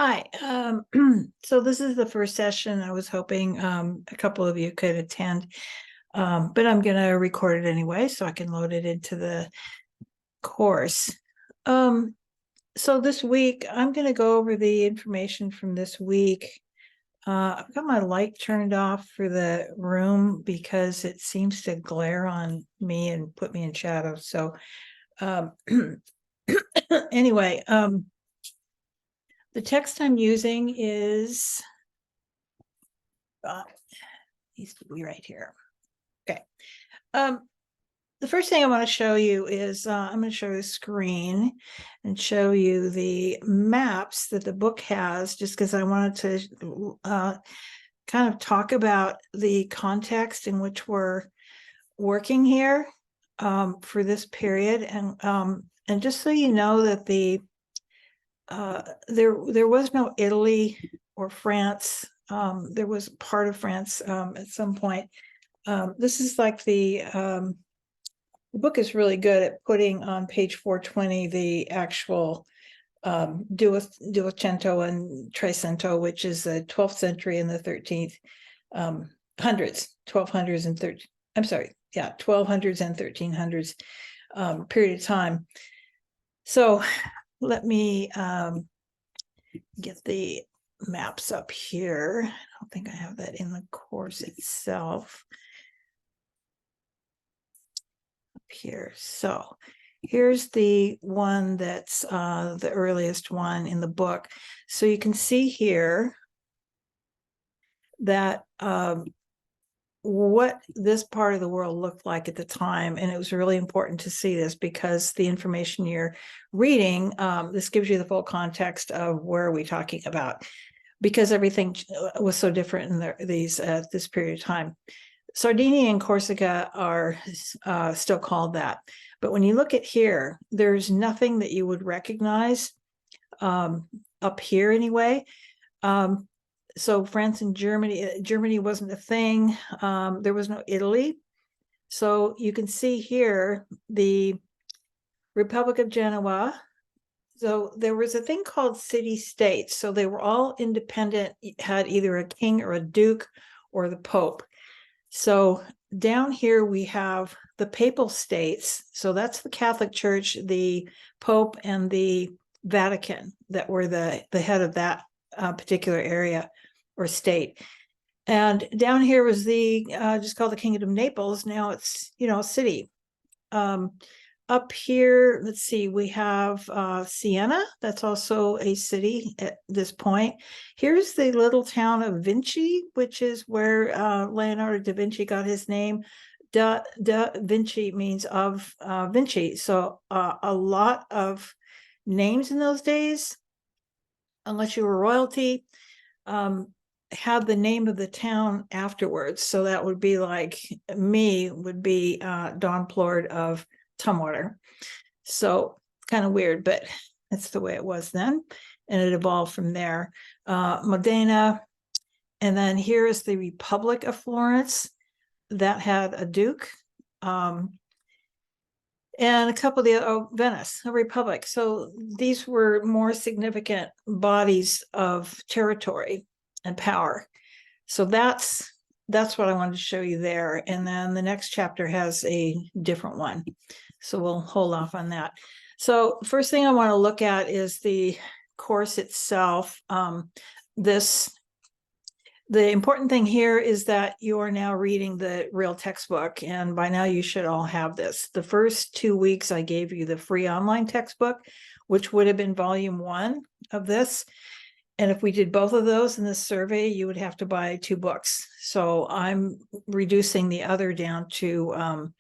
Hi. So this is the first session. I was hoping a couple of you could attend, but I'm going to record it anyway so I can load it into the course. So this week, I'm going to go over the information from this week. I've got my light turned off for the room because it seems to glare on me and put me in shadow. So anyway, the text I'm using is needs to be right here. Okay. The first thing I want to show you is I'm going to show you the screen and show you the maps that the book has, just because I wanted to kind of talk about the context in which we're working here for this period, and just so you know that there was no Italy or France. There was part of France at some point. This is like the book is really good at putting on page 420 the actual Duecento and Trecento, which is the 12th century and the 13th hundreds, 1200s and 13. I'm sorry, yeah, 1200s and 1300s period of time. So let me get the maps up here. I don't think I have that in the course itself. Up here. So here's the one that's the earliest one in the book. So you can see here that what this part of the world looked like at the time. And it was really important to see this because the information you're reading, this gives you the full context of where are we talking about, because everything was so different in these at this period of time. Sardinia and Corsica are still called that. But when you look at here, there's nothing that you would recognize up here anyway. So France and Germany wasn't a thing. There was no Italy. So you can see here the Republic of Genoa. So there was a thing called city-states. So they were all independent, had either a king or a duke or the Pope. So down here we have the Papal States. So that's the Catholic Church, the Pope, and the Vatican that were the head of that particular area or state. And down here was the just called the Kingdom of Naples. Now it's, a city. Up here, let's see, we have Siena. That's also a city at this point. Here's the little town of Vinci, which is where Leonardo da Vinci got his name. Da Vinci means of Vinci. So a lot of names in those days, unless you were royalty, had the name of the town afterwards. So that would be like me would be Don Plord of Tumwater. So kind of weird, but that's the way it was then. And it evolved from there. Modena. And then here is the Republic of Florence that had a duke. And a couple of the Venice, a republic. So these were more significant bodies of territory and power. So that's what I wanted to show you there. And then the next chapter has a different one. So we'll hold off on that. So first thing I want to look at is the course itself. The important thing here is that you are now reading the real textbook, and by now you should all have this. The first 2 weeks I gave you the free online textbook, which would have been volume 1 of this. And if we did both of those in this survey, you would have to buy 2 books. So I'm reducing the other down to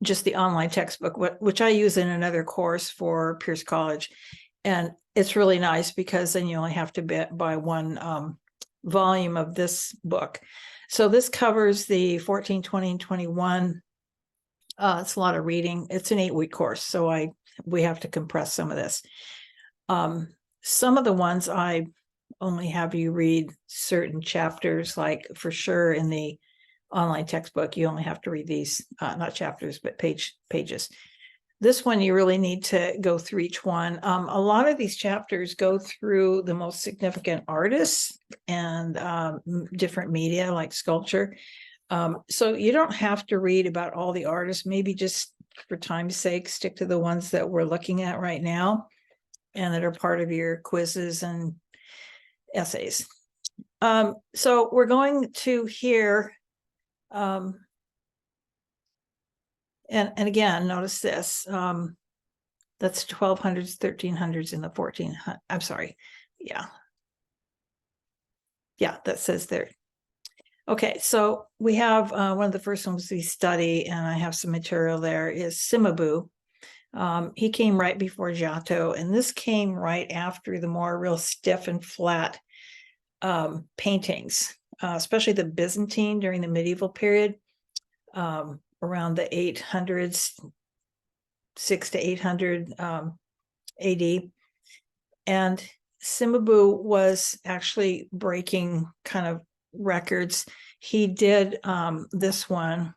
just the online textbook, which I use in another course for Pierce College. And it's really nice because then you only have to buy 1 volume of this book. So this covers the 14, 20, and 21. It's a lot of reading. It's an 8-week course, so we have to compress some of this. Some of the ones I only have you read certain chapters, like for sure in the online textbook, you only have to read these, not chapters, but pages. This one, you really need to go through each one. A lot of these chapters go through the most significant artists and different media like sculpture. So you don't have to read about all the artists, maybe just for time's sake, stick to the ones that we're looking at right now and that are part of your quizzes and essays. So we're going to hear, and again, notice this, that's 1200s, 1300s, and the 1400s. I'm sorry. Yeah, that says there. Okay, so we have one of the first ones we study, and I have some material there, is Cimabue. He came right before Giotto, and this came right after the more real stiff and flat paintings, especially the Byzantine during the medieval period, around the 800s, 6 to 800 AD. And Cimabue was actually breaking kind of records. He did this one.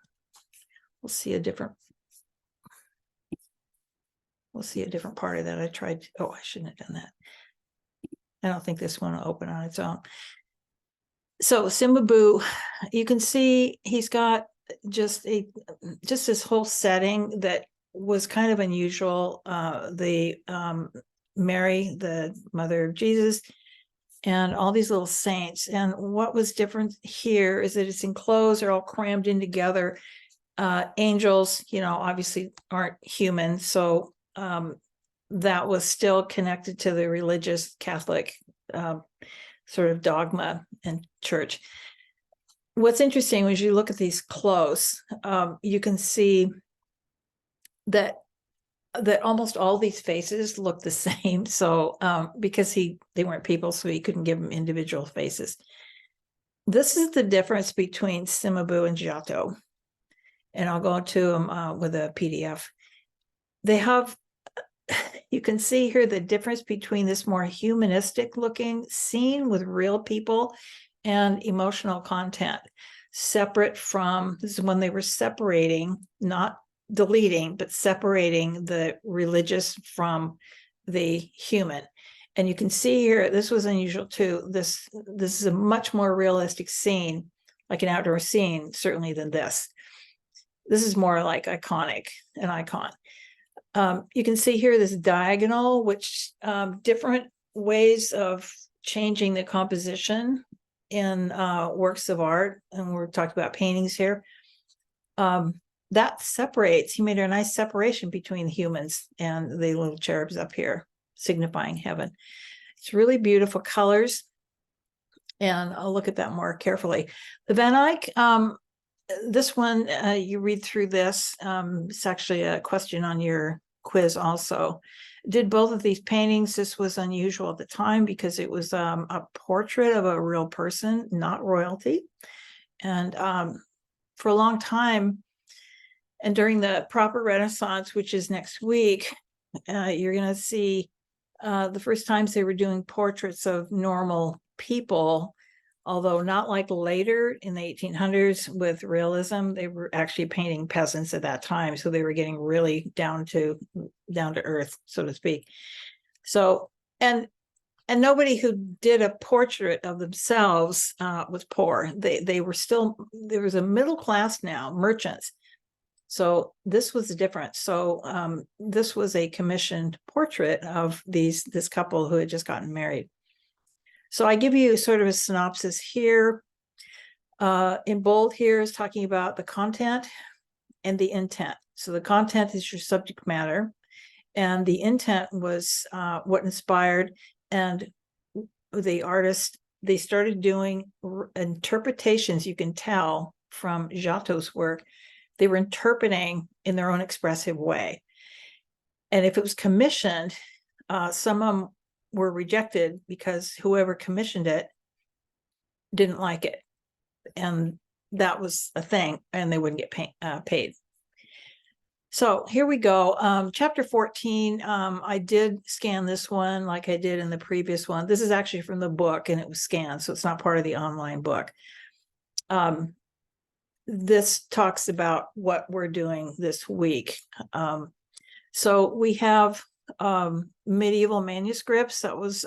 We'll see a different part of that. I tried. Oh, I shouldn't have done that. I don't think this one will open on its own. So Cimabue, you can see he's got just this whole setting that was kind of unusual. Mary, the mother of Jesus, and all these little saints. And what was different here is that it's enclosed, they're all crammed in together. Angels, obviously aren't human. So that was still connected to the religious Catholic sort of dogma and church. What's interesting was you look at these close, you can see that almost all these faces look the same. So because they weren't people, so he couldn't give them individual faces. This is the difference between Cimabue and Giotto. And I'll go to them with a PDF. They have, you can see here the difference between this more humanistic looking scene with real people and emotional content, separate from, this is when they were separating, not deleting, but separating the religious from the human. And you can see here, this was unusual too. This is a much more realistic scene, like an outdoor scene, certainly, than this. This is more like an icon. You can see here this diagonal, which different ways of changing the composition in works of art. And we're talking about paintings here. That separates, he made a nice separation between the humans and the little cherubs up here, signifying heaven. It's really beautiful colors. And I'll look at that more carefully. The Van Eyck, this one, you read through this. It's actually a question on your quiz also. Did both of these paintings. This was unusual at the time because it was a portrait of a real person, not royalty. And for a long time, and during the proper Renaissance, which is next week, you're going to see the first times they were doing portraits of normal people, although not like later in the 1800s with realism. They were actually painting peasants at that time, so they were getting really down to earth, so to speak. So and nobody who did a portrait of themselves was poor. They were still, there was a middle class now, merchants. So this was different. So this was a commissioned portrait of this couple who had just gotten married. So I give you sort of a synopsis here. In bold here is talking about the content and the intent. So the content is your subject matter, and the intent was what inspired. And the artist, they started doing interpretations, you can tell from Giotto's work. They were interpreting in their own expressive way. And if it was commissioned, some of them were rejected because whoever commissioned it didn't like it. And that was a thing, and they wouldn't get paid. So here we go. Chapter 14, I did scan this one like I did in the previous one. This is actually from the book, and it was scanned, so it's not part of the online book. This talks about what we're doing this week. So we have medieval manuscripts. That was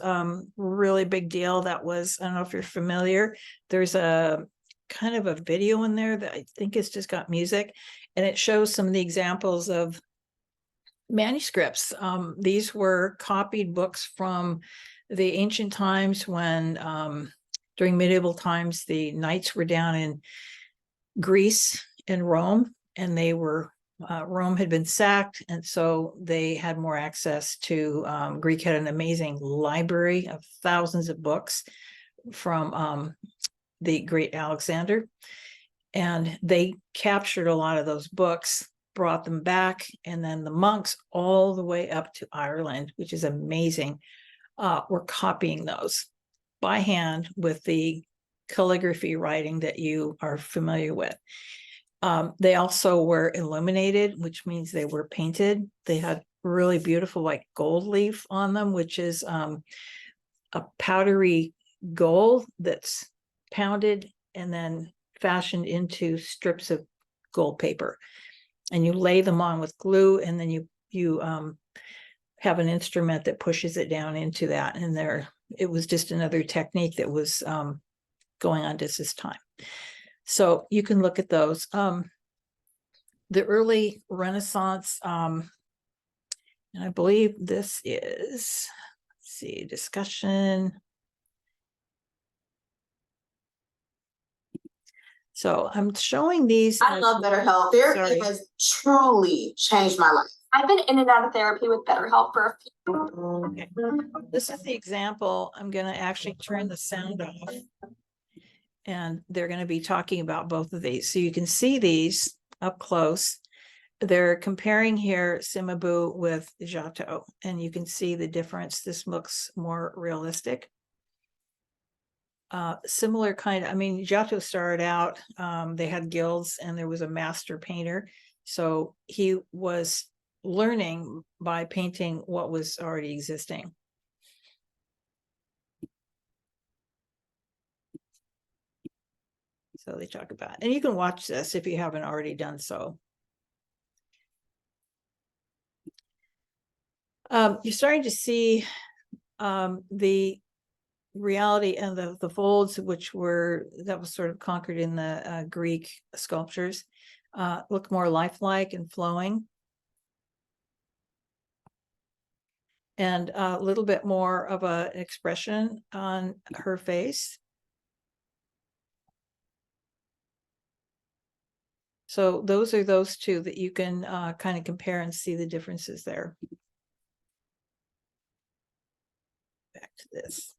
really big deal. That was, I don't know if you're familiar, there's a kind of a video in there that I think it's just got music, and it shows some of the examples of manuscripts. These were copied books from the ancient times when during medieval times, the knights were down in Greece and Rome, and they were Rome had been sacked, and so they had more access to Greek had an amazing library of thousands of books from the great Alexander, and they captured a lot of those books, brought them back, and then the monks all the way up to Ireland, which is amazing, were copying those by hand with the calligraphy writing that you are familiar with. They also were illuminated, which means they were painted. They had really beautiful like gold leaf on them, which is a powdery gold that's pounded and then fashioned into strips of gold paper. And you lay them on with glue, and then you have an instrument that pushes it down into that. And it was just another technique that was going on at this time. So you can look at those. The early Renaissance, and I believe this is, let's see, discussion. So I'm showing these. I love BetterHelp. Therapy has truly changed my life. I've been in and out of therapy with BetterHelp for a few. Okay. This is the example. I'm going to actually turn the sound off, and they're going to be talking about both of these. So you can see these up close. They're comparing here Cimabue with Giotto, and you can see the difference. This looks more realistic. Similar kind of, I mean, Giotto started out, they had guilds, and there was a master painter. So he was learning by painting what was already existing. So they talk about, and you can watch this if you haven't already done so. You're starting to see the reality and the folds, that was sort of conquered in the Greek sculptures, look more lifelike and flowing, and a little bit more of an expression on her face. So those are those two that you can kind of compare and see the differences there. Back to this.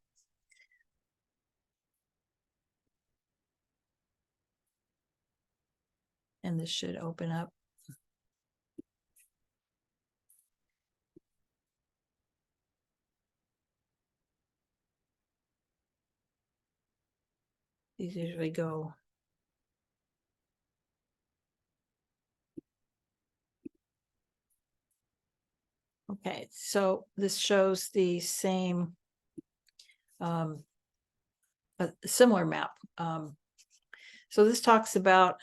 And this should open up. These usually go. Okay, so this shows the same, a similar map. So this talks about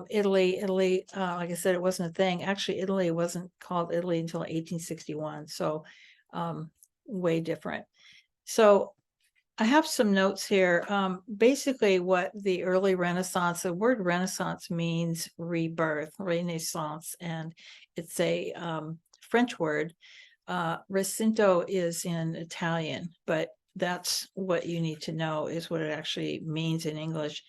Italy. Italy, like I said, it wasn't a thing. Actually, Italy wasn't called Italy until 1861. So way different. So I have some notes here. Basically, what the early Renaissance, the word Renaissance means rebirth, renaissance, and it's a French word. Recinto is in Italian, but that's what you need to know is what it actually means in English.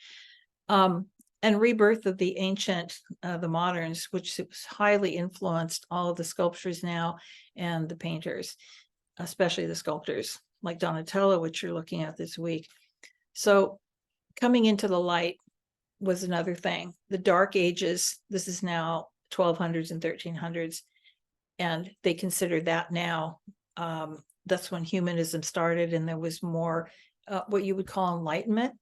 And rebirth of the ancient, the moderns, which highly influenced all of the sculptures now and the painters, especially the sculptors like Donatello, which you're looking at this week. So coming into the light was another thing. The Dark Ages, this is now 1200s and 1300s, and they consider that now. That's when humanism started, and there was more what you would call enlightenment.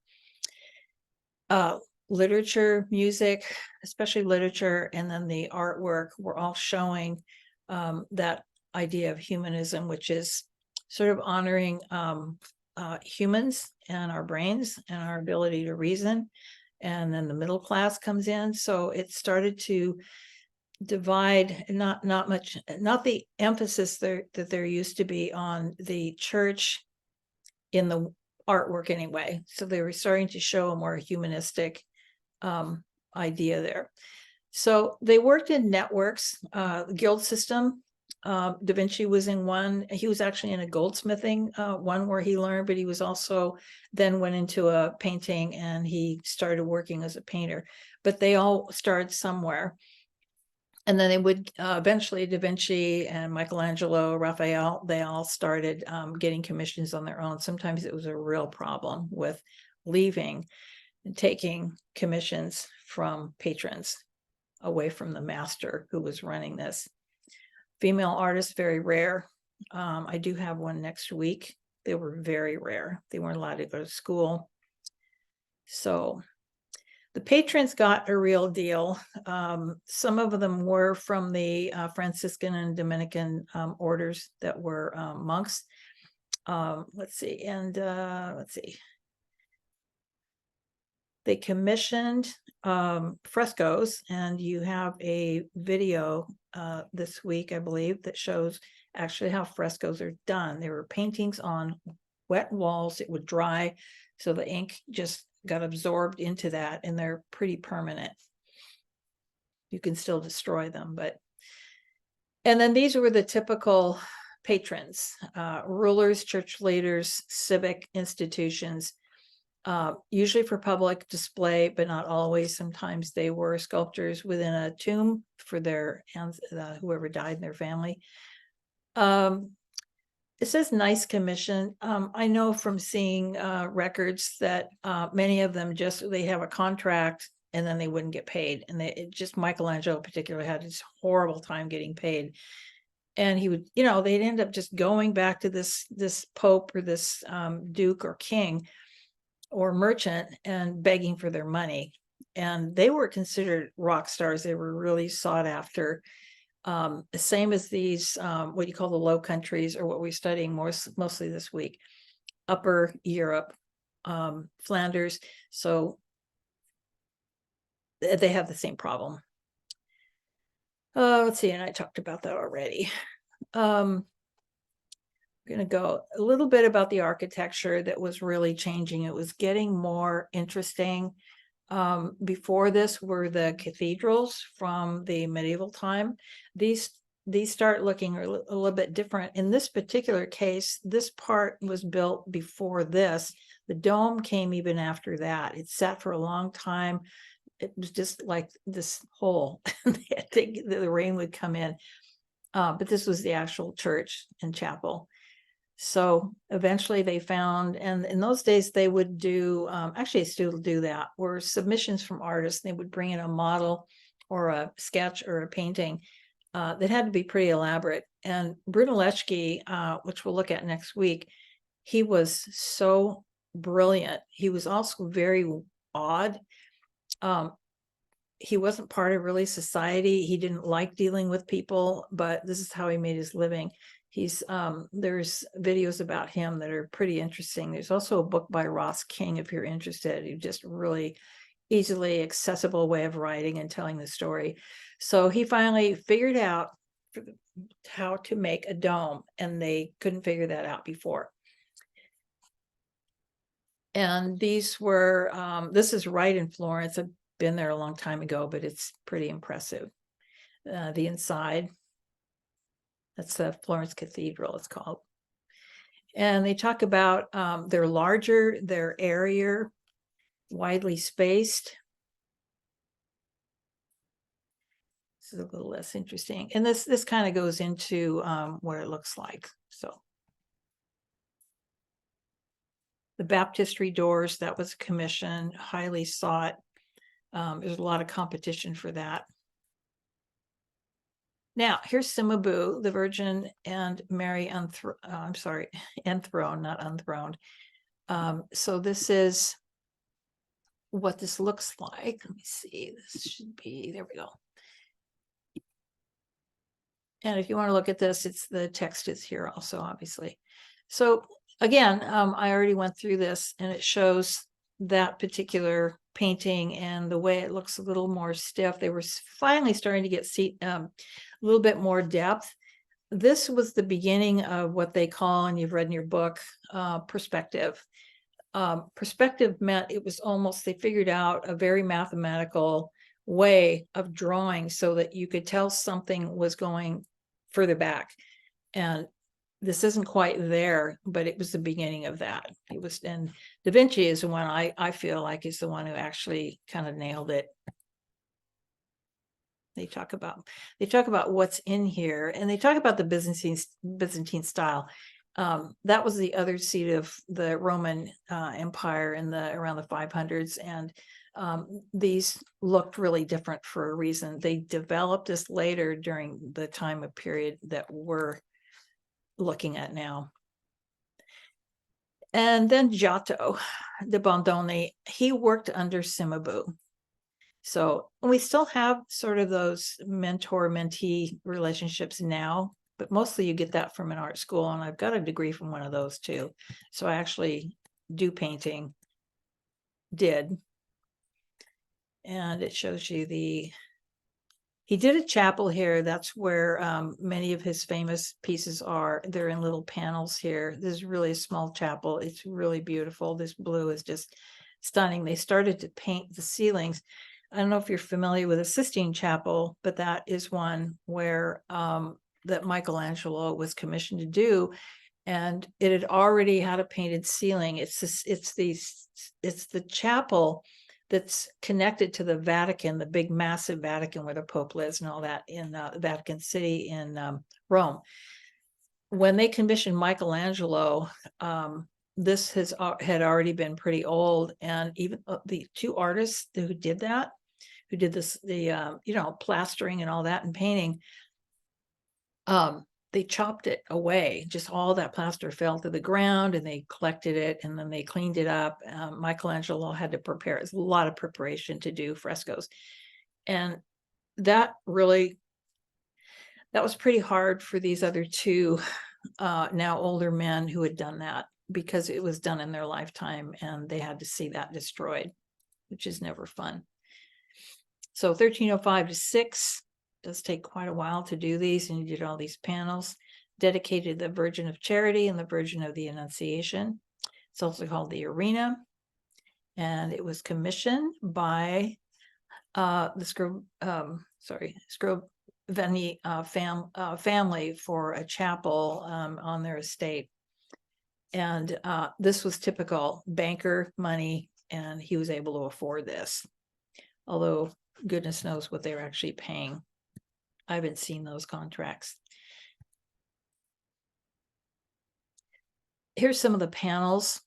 Literature, music, especially literature, and then the artwork were all showing that idea of humanism, which is sort of honoring humans and our brains and our ability to reason. And then the middle class comes in. So it started to divide, not much, not the emphasis there that there used to be on the church in the artwork anyway. So they were starting to show a more humanistic idea there. So they worked in networks, guild system. Da Vinci was in one. He was actually in a goldsmithing one where he learned, but he was also then went into a painting and he started working as a painter. But they all started somewhere. And then they would eventually, Da Vinci and Michelangelo, Raphael, they all started getting commissions on their own. Sometimes it was a real problem with leaving and taking commissions from patrons away from the master who was running this. Female artists, very rare. I do have one next week. They were very rare. They weren't allowed to go to school. So the patrons got a real deal. Some of them were from the Franciscan and Dominican orders that were monks. Let's see. They commissioned frescoes, and you have a video this week, I believe, that shows actually how frescoes are done. They were paintings on wet walls. It would dry, so the ink just got absorbed into that, and they're pretty permanent. You can still destroy them, and then these were the typical patrons, rulers, church leaders, civic institutions, usually for public display, but not always. Sometimes they were sculptors within a tomb for their whoever died in their family. It says nice commission. I know from seeing records that many of them they have a contract and then they wouldn't get paid. And Michelangelo in particular had this horrible time getting paid. And he would, they'd end up just going back to this pope or this duke or king or merchant and begging for their money. And they were considered rock stars. They were really sought after. The same as these, what you call the Low Countries, or what we're studying mostly this week, Upper Europe, Flanders. So they have the same problem. Let's see, and I talked about that already. We're going to go a little bit about the architecture that was really changing. It was getting more interesting. Before this were the cathedrals from the medieval time. These start looking a little bit different. In this particular case, this part was built before this. The dome came even after that. It sat for a long time. It was just like this hole. The rain would come in. But this was the actual church and chapel. So eventually they found, and in those days they would do, actually they still do that, were submissions from artists. They would bring in a model or a sketch or a painting that had to be pretty elaborate. And Brunelleschi, which we'll look at next week, he was so brilliant. He was also very odd. He wasn't part of really society. He didn't like dealing with people, but this is how he made his living. There's videos about him that are pretty interesting. There's also a book by Ross King, if you're interested. He just really easily accessible way of writing and telling the story. So he finally figured out how to make a dome, and they couldn't figure that out before. And these were, this is right in Florence. I've been there a long time ago, but it's pretty impressive. The inside. That's the Florence Cathedral, it's called. And they talk about they're larger, they're airier, widely spaced. This is a little less interesting. And this kind of goes into what it looks like. So the baptistry doors, that was a commission, highly sought. There's a lot of competition for that. Now, here's Cimabue, the Virgin and Mary enthroned, not unthroned. So this is what this looks like. Let me see, this should be, there we go. And if you want to look at this, the text is here also, obviously. So again, I already went through this, and it shows that particular painting and the way it looks a little more stiff. They were finally starting to get a little bit more depth. This was the beginning of what they call, and you've read in your book, perspective. Perspective meant it was almost, they figured out a very mathematical way of drawing so that you could tell something was going further back. And this isn't quite there, but it was the beginning of that. It was, and Da Vinci is the one I feel like is the one who actually kind of nailed it. They talk about what's in here, and they talk about the Byzantine style. That was the other seat of the Roman Empire in around the 500s, and these looked really different for a reason. They developed this later during the time of period that we're looking at now. And then Giotto de Bondone, he worked under Cimabue. So we still have sort of those mentor-mentee relationships now, but mostly you get that from an art school, and I've got a degree from one of those too. So I actually do painting, and it shows you he did a chapel here. That's where many of his famous pieces are. They're in little panels here. This is really a small chapel. It's really beautiful. This blue is just stunning. They started to paint the ceilings. I don't know if you're familiar with the Sistine Chapel, but that is one where that Michelangelo was commissioned to do, and it had already had a painted ceiling. It's the chapel that's connected to the Vatican, the big massive Vatican where the Pope lives and all that, in the Vatican City in Rome. When they commissioned Michelangelo, this had already been pretty old, and even the two artists who did this, plastering and all that and painting, they chopped it away. Just all that plaster fell to the ground, and they collected it, and then they cleaned it up. Michelangelo had to prepare. It's a lot of preparation to do frescoes, and that was pretty hard for these other two now older men who had done that, because it was done in their lifetime and they had to see that destroyed, which is never fun. So 1305 to 6 does take quite a while to do these, and you did all these panels dedicated to the Virgin of Charity and the Virgin of the Annunciation. It's also called the Arena, and it was commissioned by the Scrovegni family for a chapel on their estate. And this was typical banker money, and he was able to afford this, although goodness knows what they were actually paying. I haven't seen those contracts. Here's some of the panels,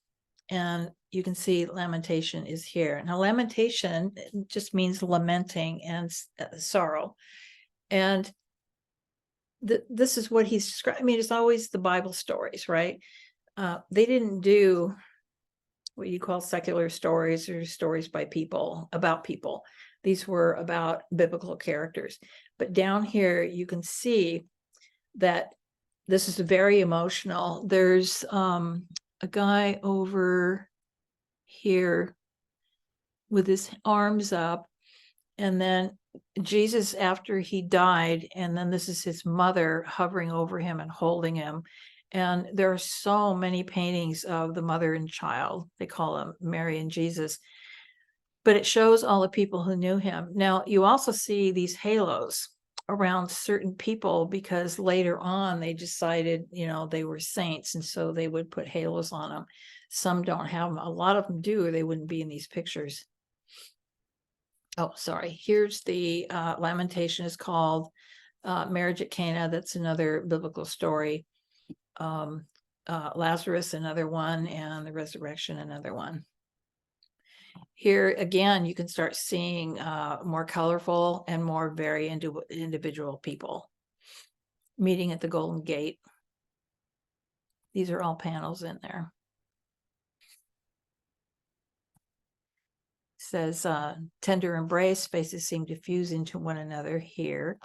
and you can see lamentation is here. Now, lamentation just means lamenting and sorrow. And this is what he's described. I mean, it's always the Bible stories, right? They didn't do what you call secular stories or stories by people, about people. These were about biblical characters. But down here, you can see that this is very emotional. There's a guy over here with his arms up, and then Jesus after he died, and then this is his mother hovering over him and holding him. And there are so many paintings of the mother and child. They call them Mary and Jesus. But it shows all the people who knew him. Now, you also see these halos around certain people, because later on they decided, they were saints, and so they would put halos on them. Some don't have them. A lot of them do, or they wouldn't be in these pictures. Oh, sorry. Here's the lamentation is called Marriage at Cana. That's another biblical story. Lazarus, another one, and the resurrection, another one. Here again, you can start seeing more colorful and more very individual people meeting at the Golden Gate. These are all panels in there. It says tender embrace, faces seem to fuse into one another here.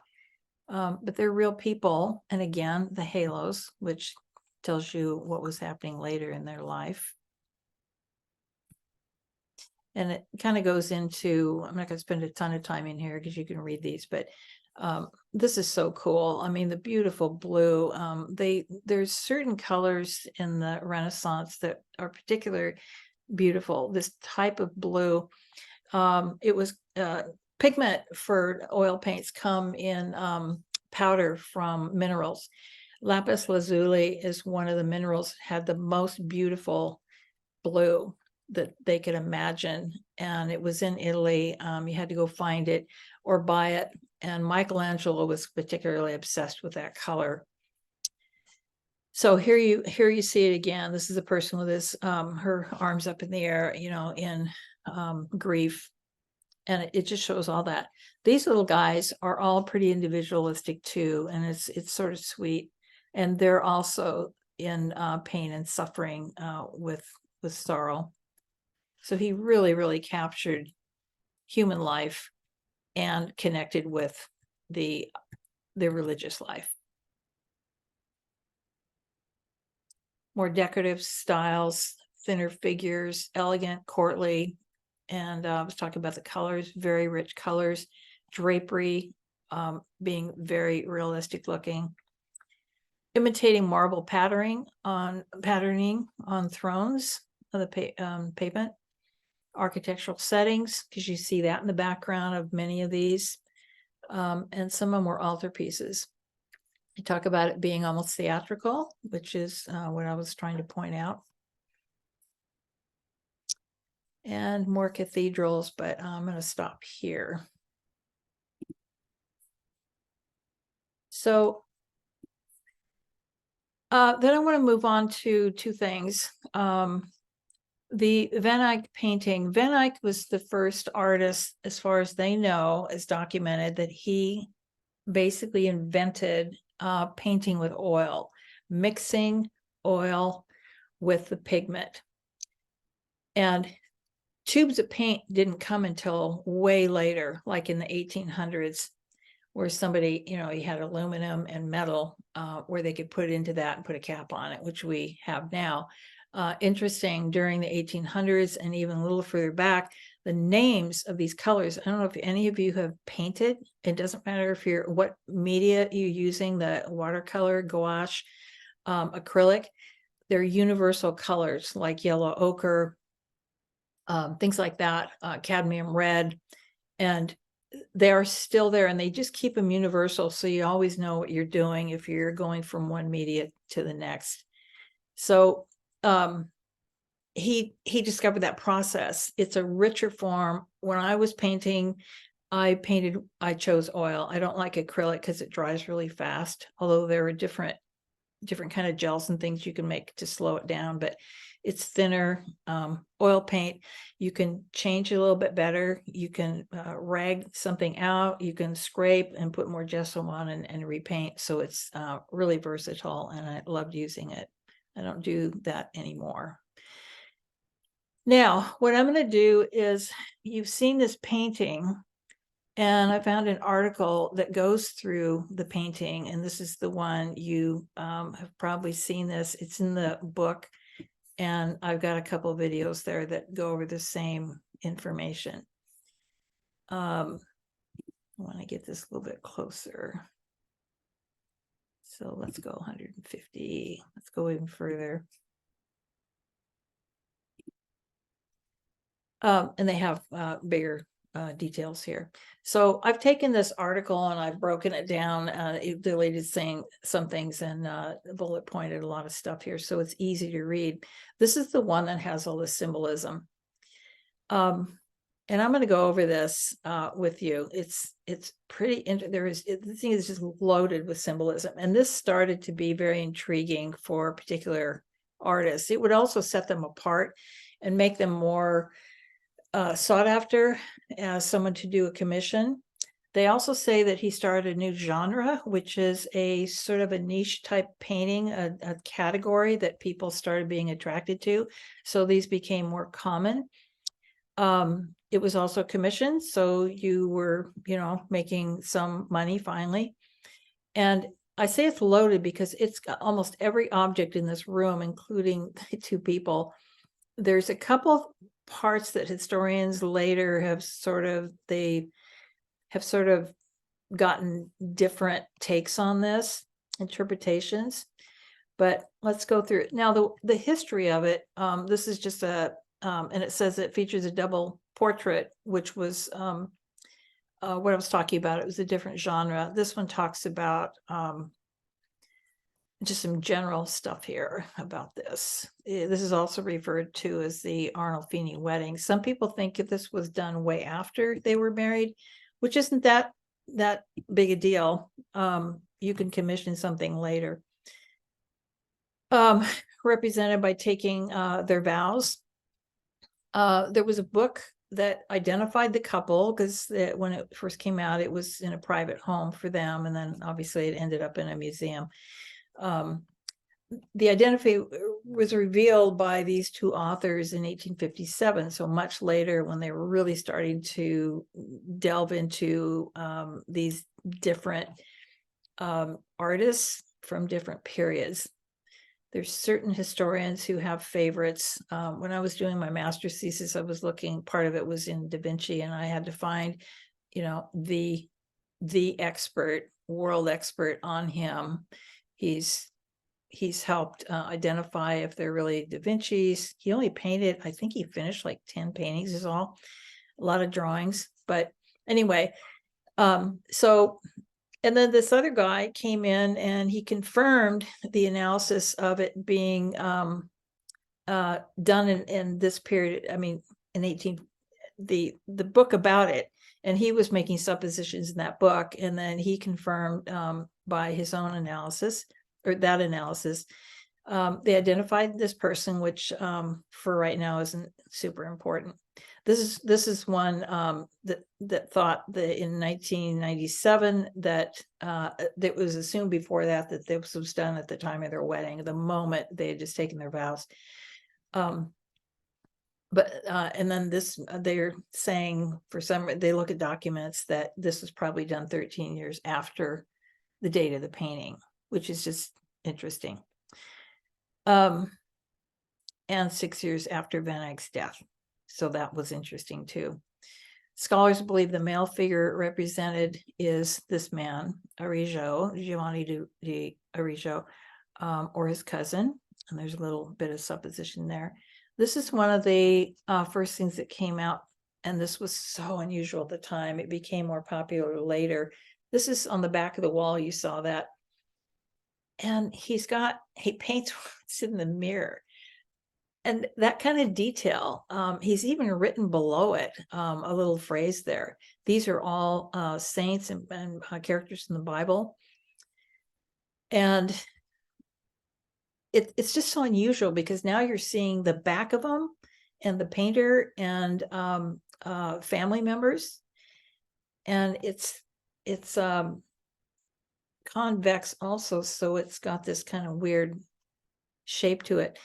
But they're real people. And again, the halos, which tells you what was happening later in their life. And it kind of goes into, I'm not going to spend a ton of time in here because you can read these, but this is so cool. I mean, the beautiful blue. There's certain colors in the Renaissance that are particularly beautiful. This type of blue, it was pigment for oil paints come in powder from minerals. Lapis lazuli is one of the minerals had the most beautiful blue that they could imagine, and it was in Italy. You had to go find it or buy it, and Michelangelo was particularly obsessed with that color. So here you see it again. This is a person with this her arms up in the air, you know, in grief, and it just shows all that. These little guys are all pretty individualistic too, and it's sort of sweet, and they're also in pain and suffering with sorrow. So he really, really captured human life and connected with the religious life. More decorative styles, thinner figures, elegant, courtly. And I was talking about the colors, very rich colors, drapery, being very realistic looking. Imitating marble patterning on thrones of the pavement. Architectural settings, because you see that in the background of many of these, and some of them were altarpieces. I talk about it being almost theatrical, which is what I was trying to point out. And more cathedrals, but I'm going to stop here. So then I want to move on to two things. The Van Eyck painting. Van Eyck was the first artist, as far as they know, as documented, that he basically invented painting with oil, mixing oil with the pigment. And tubes of paint didn't come until way later, like in the 1800s, where somebody, you know, he had aluminum and metal where they could put it into that and put a cap on it, which we have now. Interesting, during the 1800s and even a little further back, the names of these colors, I don't know if any of you have painted. It doesn't matter if you're what media you're using, the watercolor, gouache, acrylic, they're universal colors like yellow ochre, things like that, cadmium red, and they are still there, and they just keep them universal, so you always know what you're doing if you're going from one media to the next. So he discovered that process. It's a richer form. When I was painting, I chose oil. I don't like acrylic because it dries really fast, although there are different kind of gels and things you can make to slow it down, but it's thinner. Oil paint, you can change a little bit better. You can rag something out, you can scrape and put more gesso on and repaint. So it's really versatile, and I loved using it. I don't do that anymore. Now, what I'm going to do is, you've seen this painting, and I found an article that goes through the painting, and this is the one you have probably seen this. It's in the book, and I've got a couple of videos there that go over the same information. I want to get this a little bit closer. So let's go 150. Let's go even further. And they have bigger details here. So I've taken this article and I've broken it down. It deleted some things and bullet pointed a lot of stuff here, so it's easy to read. This is the one that has all the symbolism. And I'm going to go over this with you. It's pretty the thing is just loaded with symbolism, and this started to be very intriguing for particular artists. It would also set them apart and make them more sought after as someone to do a commission. They also say that he started a new genre, which is a sort of a niche type painting, a category that people started being attracted to. So these became more common. It was also commissioned, so you were, you know, making some money finally. And I say it's loaded because it's got almost every object in this room, including the two people. There's a couple parts that historians later have sort of gotten different takes on this, interpretations. But let's go through it. Now, the history of it, this is just and it says it features a double portrait, which was what I was talking about. It was a different genre. This one talks about just some general stuff here about this. This is also referred to as the Arnolfini wedding. Some people think that this was done way after they were married, which isn't that big a deal. You can commission something later. Represented by taking their vows. There was a book that identified the couple, because when it first came out, it was in a private home for them, and then obviously it ended up in a museum. The identity was revealed by these two authors in 1857, so much later, when they were really starting to delve into these different artists from different periods. There's certain historians who have favorites. When I was doing my master's thesis, I was looking, part of it was in Da Vinci, and I had to find, the expert, world expert on him. He's helped identify if they're really Da Vinci's. He only painted, I think he finished like 10 paintings is all, a lot of drawings. But anyway, and then this other guy came in and he confirmed the analysis of it being done in this period. I mean, in the book about it, and he was making suppositions in that book, and then he confirmed by his own analysis, or that analysis. They identified this person, which for right now isn't super important. This is one that thought that in 1997 that it was assumed before that this was done at the time of their wedding, the moment they had just taken their vows. And then they're saying, for some, they look at documents that this was probably done 13 years after the date of the painting, which is just interesting. And 6 years after Van Eyck's death. So that was interesting too. Scholars believe the male figure represented is this man, Ariosto, Giovanni di Ariosto, or his cousin. And there's a little bit of supposition there. This is one of the first things that came out, and this was so unusual at the time. It became more popular later. This is on the back of the wall. You saw that. And he paints what's in the mirror. And that kind of detail, he's even written below it a little phrase there. These are all saints and characters in the Bible. And it's just so unusual, because now you're seeing the back of them and the painter and family members. And it's convex also, so it's got this kind of weird shape to it.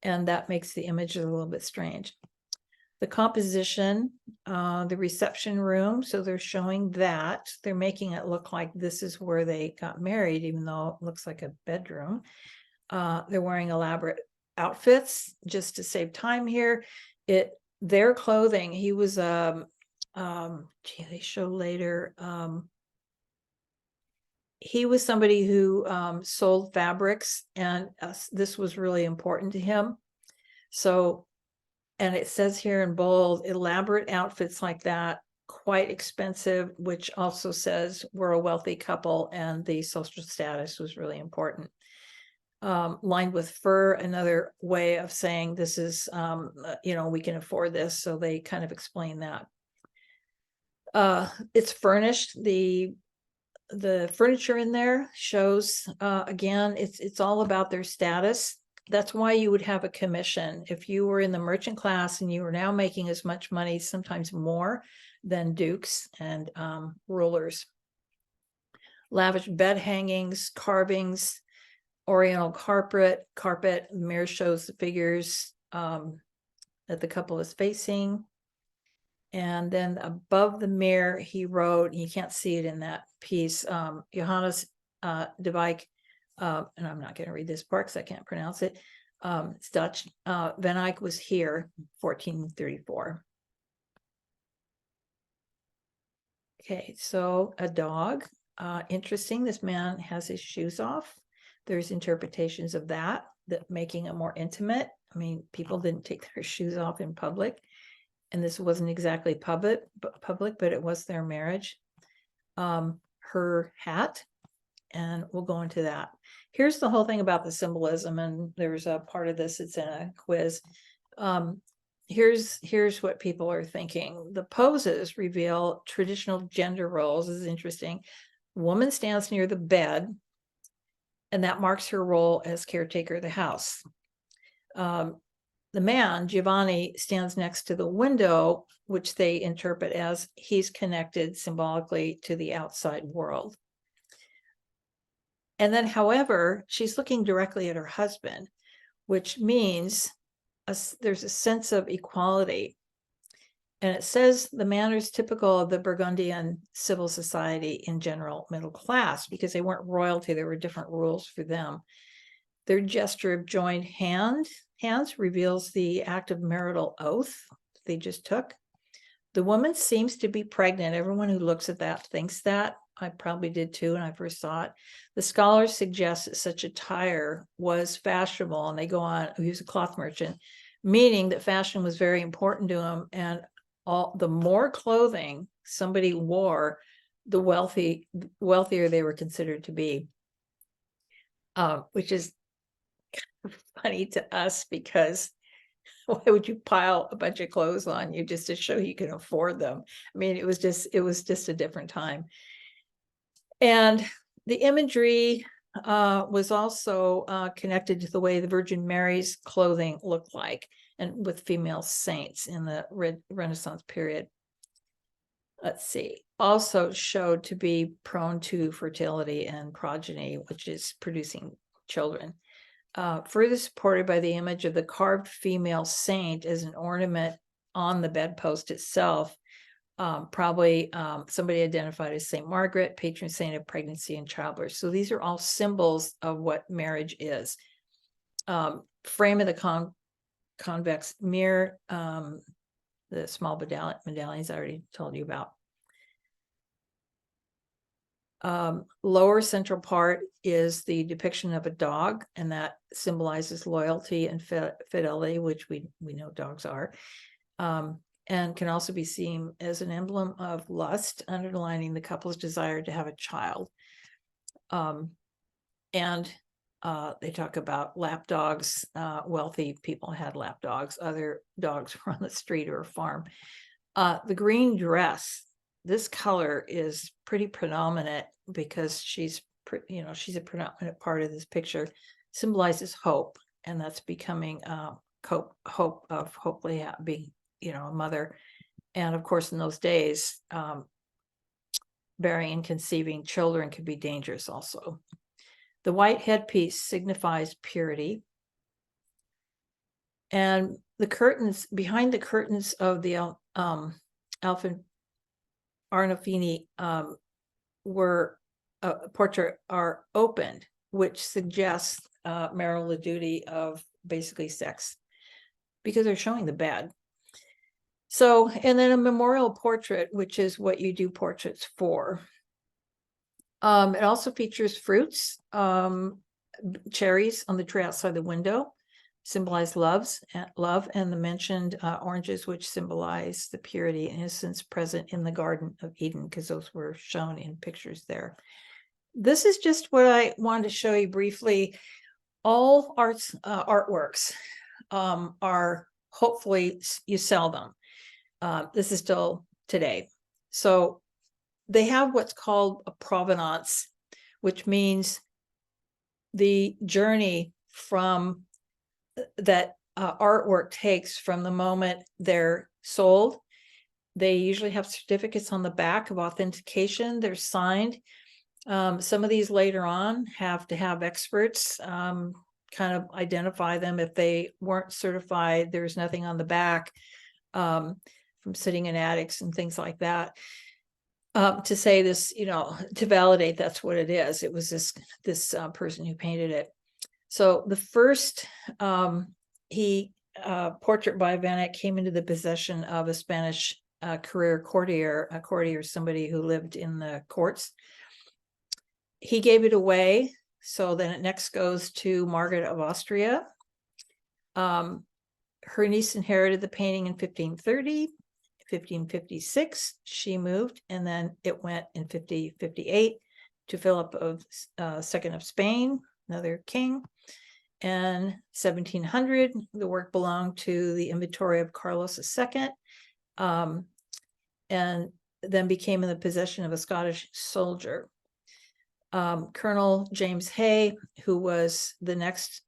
And that makes the image a little bit strange. The composition, the reception room, so they're showing that. They're making it look like this is where they got married, even though it looks like a bedroom. They're wearing elaborate outfits just to save time here. Their clothing, he was, they show later, he was somebody who sold fabrics, and this was really important to him. So, and it says here in bold, elaborate outfits like that, quite expensive, which also says we're a wealthy couple and the social status was really important. Lined with fur, another way of saying this is, we can afford this. So they kind of explain that. It's furnished. The furniture in there shows, again, it's all about their status. That's why you would have a commission. If you were in the merchant class and you were now making as much money, sometimes more, than dukes and rulers. Lavish bed hangings, carvings, oriental carpet. The mirror shows the figures that the couple is facing. And then above the mirror, he wrote, you can't see it in that piece, Johannes de Wijk, and I'm not going to read this part because I can't pronounce it, It's Dutch. Van Eyck was here 1434. Okay, so a dog. Interesting. This man has his shoes off. There's interpretations of that making it more intimate. I mean, people didn't take their shoes off in public, and this wasn't exactly public, but it was their marriage. Her hat, and we'll go into that. Here's the whole thing about the symbolism, and there's a part of this, it's in a quiz. Here's what people are thinking. The poses reveal traditional gender roles. This is interesting. Woman stands near the bed, and that marks her role as caretaker of the house. The man, Giovanni, stands next to the window, which they interpret as he's connected symbolically to the outside world. And then, however, she's looking directly at her husband, which means there's a sense of equality. And it says the manner is typical of the Burgundian civil society in general middle class, because they weren't royalty. There were different rules for them. Their gesture of joined hands reveals the act of marital oath they just took. The woman seems to be pregnant. Everyone who looks at that thinks that. I probably did too when I first saw it. The scholars suggest that such attire was fashionable, and they go on, he was a cloth merchant, meaning that fashion was very important to him, and the more clothing somebody wore, the wealthier they were considered to be, which is kind of funny to us, because why would you pile a bunch of clothes on you just to show you can afford them? I mean, it was just a different time. And the imagery was also connected to the way the Virgin Mary's clothing looked like, and with female saints in the Renaissance period. Let's see, also showed to be prone to fertility and progeny, which is producing children. Further supported by the image of the carved female saint as an ornament on the bedpost itself. Probably somebody identified as Saint Margaret, patron saint of pregnancy and childbirth. So these are all symbols of what marriage is. Frame of the convex mirror, the small medallions I already told you about. Lower central part is the depiction of a dog, and that symbolizes loyalty and fidelity, which we know dogs are. And can also be seen as an emblem of lust, underlining the couple's desire to have a child. And they talk about lap dogs. Wealthy people had lap dogs. Other dogs were on the street or a farm. The green dress, this color is pretty predominant because she's a predominant part of this picture, symbolizes hope, and that's becoming hope of hopefully being a mother. And of course, in those days, bearing and conceiving children could be dangerous also. The white headpiece signifies purity. And the curtains, behind the curtains of the Arnolfini portrait are opened, which suggests marital duty of basically sex, because they're showing the bed. So, and then a memorial portrait, which is what you do portraits for. It also features fruits, cherries on the tree outside the window, symbolize love, and the mentioned oranges, which symbolize the purity and innocence present in the Garden of Eden, because those were shown in pictures there. This is just what I wanted to show you briefly. All artworks are, hopefully you sell them. This is still today. So they have what's called a provenance, which means the journey from that artwork takes from the moment they're sold. They usually have certificates on the back of authentication. They're signed. Some of these later on have to have experts kind of identify them. If they weren't certified, there's nothing on the back. From sitting in attics and things like that, to say this, to validate that's what it is. It was this person who painted it. So the first portrait by Van Eyck came into the possession of a Spanish career courtier. A courtier is somebody who lived in the courts. He gave it away. So then it next goes to Margaret of Austria. Her niece inherited the painting in 1530. 1556, she moved, and then it went in 1558 to Philip of II of Spain, another king. And 1700, the work belonged to the inventory of Carlos II, and then became in the possession of a Scottish soldier. Colonel James Hay, who was the next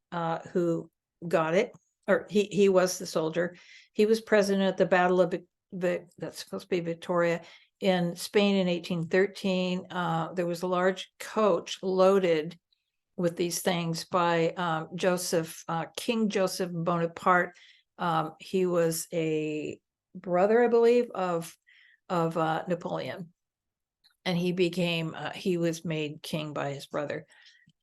who got it, or he was the soldier. He was present at the Battle of that's supposed to be Victoria in Spain in 1813. There was a large coach loaded with these things by King Joseph Bonaparte. He was a brother, I believe, of Napoleon, and he was made king by his brother.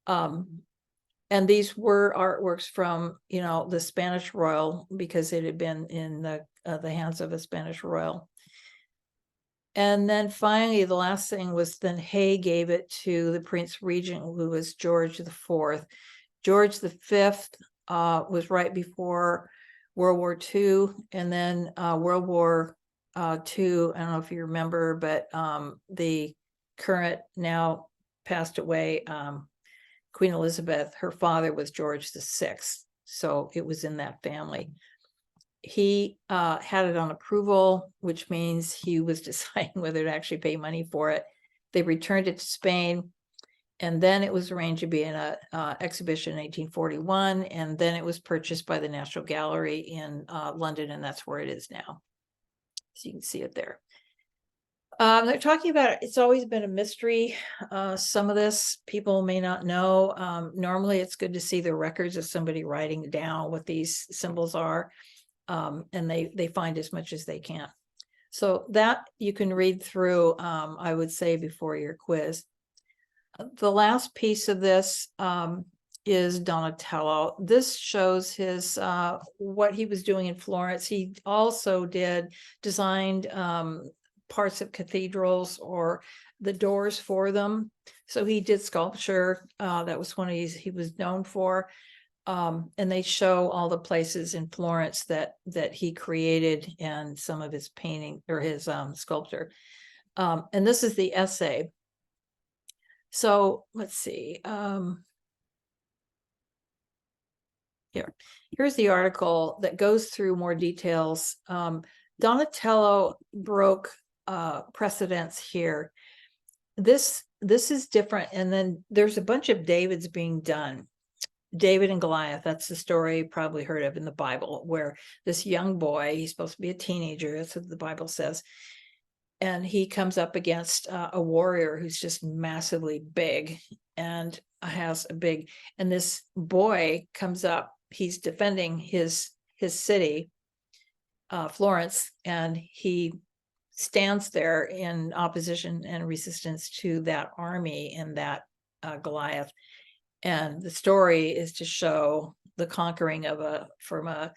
And these were artworks from, the Spanish royal, because it had been in the hands of a Spanish royal. And then finally, the last thing was then Hay gave it to the Prince Regent, who was George IV. George V was right before World War II, and then World War II, I don't know if you remember, but the current, now passed away, Queen Elizabeth, her father was George VI. So it was in that family. He had it on approval, which means he was deciding whether to actually pay money for it. They returned it to Spain, and then it was arranged to be in an exhibition in 1841, and then it was purchased by the National Gallery in London, and that's where it is now. So you can see it there. They're talking about, it's always been a mystery. Some of this people may not know. Normally it's good to see the records of somebody writing down what these symbols are. And they find as much as they can. So that you can read through, I would say, before your quiz. The last piece of this is Donatello. This shows his what he was doing in Florence. He also designed parts of cathedrals or the doors for them. So he did sculpture. That was one he was known for. And they show all the places in Florence that he created and some of his painting or his sculpture. And this is the essay. So let's see. Here's the article that goes through more details. Donatello broke precedents here. This is different. And then there's a bunch of Davids being done. David and Goliath, that's the story you probably heard of in the Bible, where this young boy, he's supposed to be a teenager, that's what the Bible says, and he comes up against a warrior who's just massively big and and this boy comes up, he's defending his city, Florence, and he stands there in opposition and resistance to that army and that Goliath. And the story is to show the conquering of from a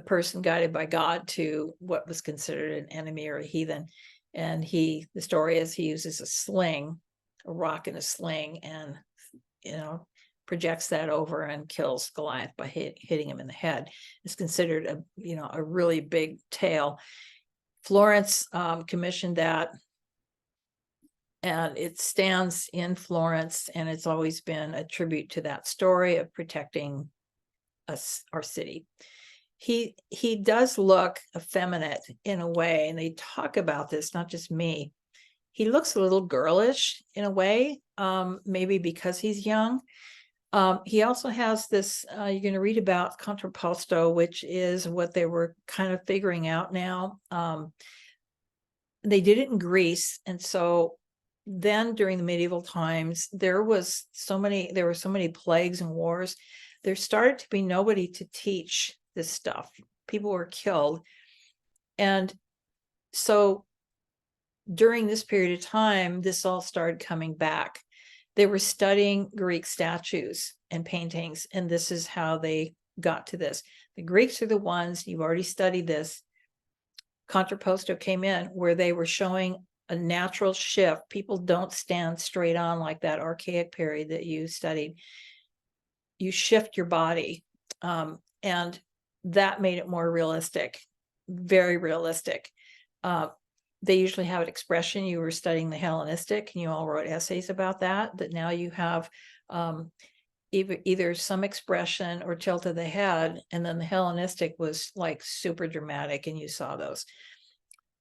person guided by God to what was considered an enemy or a heathen. And the story is he uses a sling, a rock in a sling, and projects that over and kills Goliath by hitting him in the head. It's considered a really big tale. Florence commissioned that, and it stands in Florence, and it's always been a tribute to that story of protecting us, our city. He does look effeminate in a way, and they talk about this, not just me. He looks a little girlish in a way, maybe because he's young. He also has this, you're going to read about contrapposto, which is what they were kind of figuring out now. They did it in Greece, and so then during the medieval times, there were so many plagues and wars. There started to be nobody to teach this stuff. People were killed. And so during this period of time, this all started coming back. They were studying Greek statues, and paintings, and this is how they got to this. The Greeks are the ones, you've already studied this. Contrapposto came in where they were showing a natural shift. People don't stand straight on like that archaic period that you studied. You shift your body, and that made it more realistic, very realistic. They usually have an expression. You were studying the Hellenistic, and you all wrote essays about that. That now you have either some expression or tilt of the head, and then the Hellenistic was like super dramatic, and you saw those.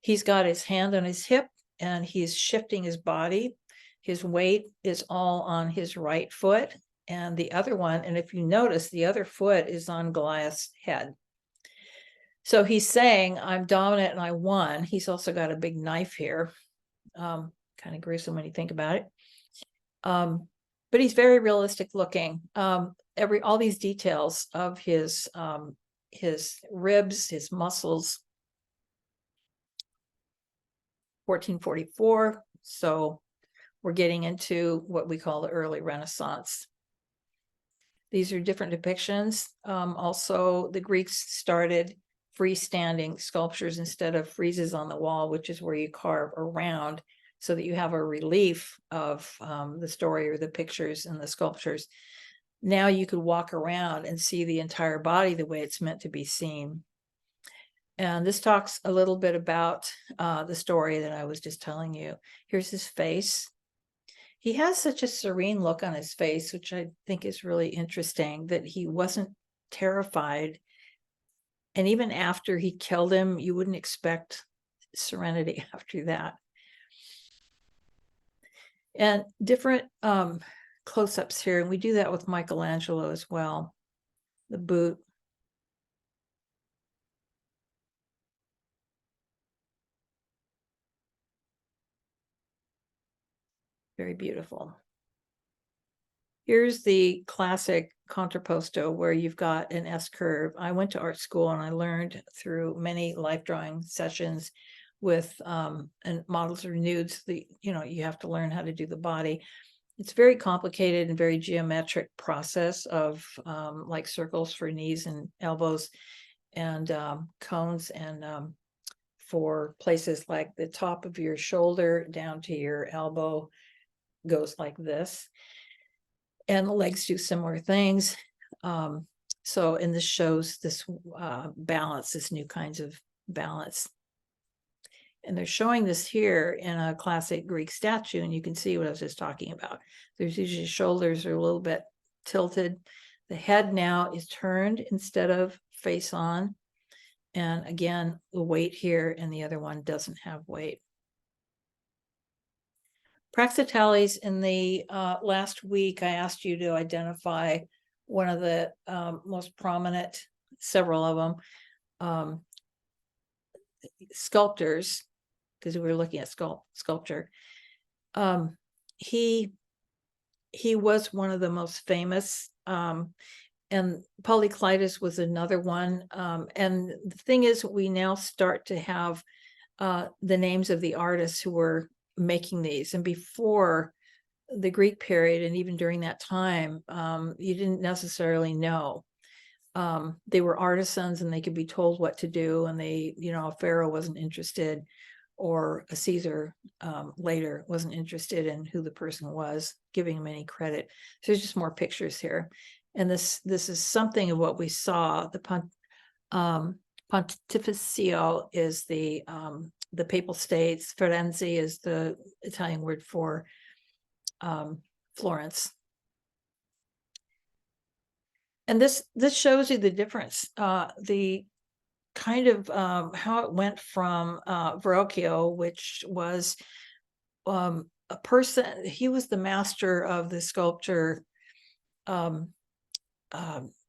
He's got his hand on his hip, and he's shifting his body. His weight is all on his right foot, and the other one, and if you notice, the other foot is on Goliath's head. So he's saying, I'm dominant and I won. He's also got a big knife here. Kind of gruesome when you think about it. But he's very realistic looking. All these details of his ribs, his muscles. 1444. So we're getting into what we call the early Renaissance. These are different depictions. Also, the Greeks started freestanding sculptures instead of friezes on the wall, which is where you carve around so that you have a relief of the story or the pictures and the sculptures. Now you could walk around and see the entire body the way it's meant to be seen. And this talks a little bit about the story that I was just telling you. Here's his face. He has such a serene look on his face, which I think is really interesting, that he wasn't terrified. And even after he killed him, you wouldn't expect serenity after that. And different close-ups here, and we do that with Michelangelo as well. The boot. Very beautiful. Here's the classic contrapposto where you've got an S curve. I went to art school and I learned through many life drawing sessions with and models or nudes. You have to learn how to do the body. It's very complicated and very geometric process of like circles for knees and elbows, and cones, and for places like the top of your shoulder down to your elbow goes like this. And the legs do similar things. And this shows this balance, this new kinds of balance. And they're showing this here in a classic Greek statue, and you can see what I was just talking about. There's usually shoulders are a little bit tilted. The head now is turned instead of face on. And again, the weight here, and the other one doesn't have weight. Praxiteles, in the last week, I asked you to identify one of the most prominent, several of them, sculptors, because we were looking at sculpture. He was one of the most famous, and Polykleitos was another one. And the thing is, we now start to have the names of the artists who were making these. And before the Greek period, and even during that time, you didn't necessarily know. They were artisans and they could be told what to do, and a pharaoh wasn't interested, or a Caesar later wasn't interested in who the person was, giving him any credit. So there's just more pictures here. And this is something of what we saw. The Pontificio is the Papal States. Firenze is the Italian word for Florence. And this shows you the difference, the kind of how it went from Verrocchio, which was a person. He was the master of the sculpture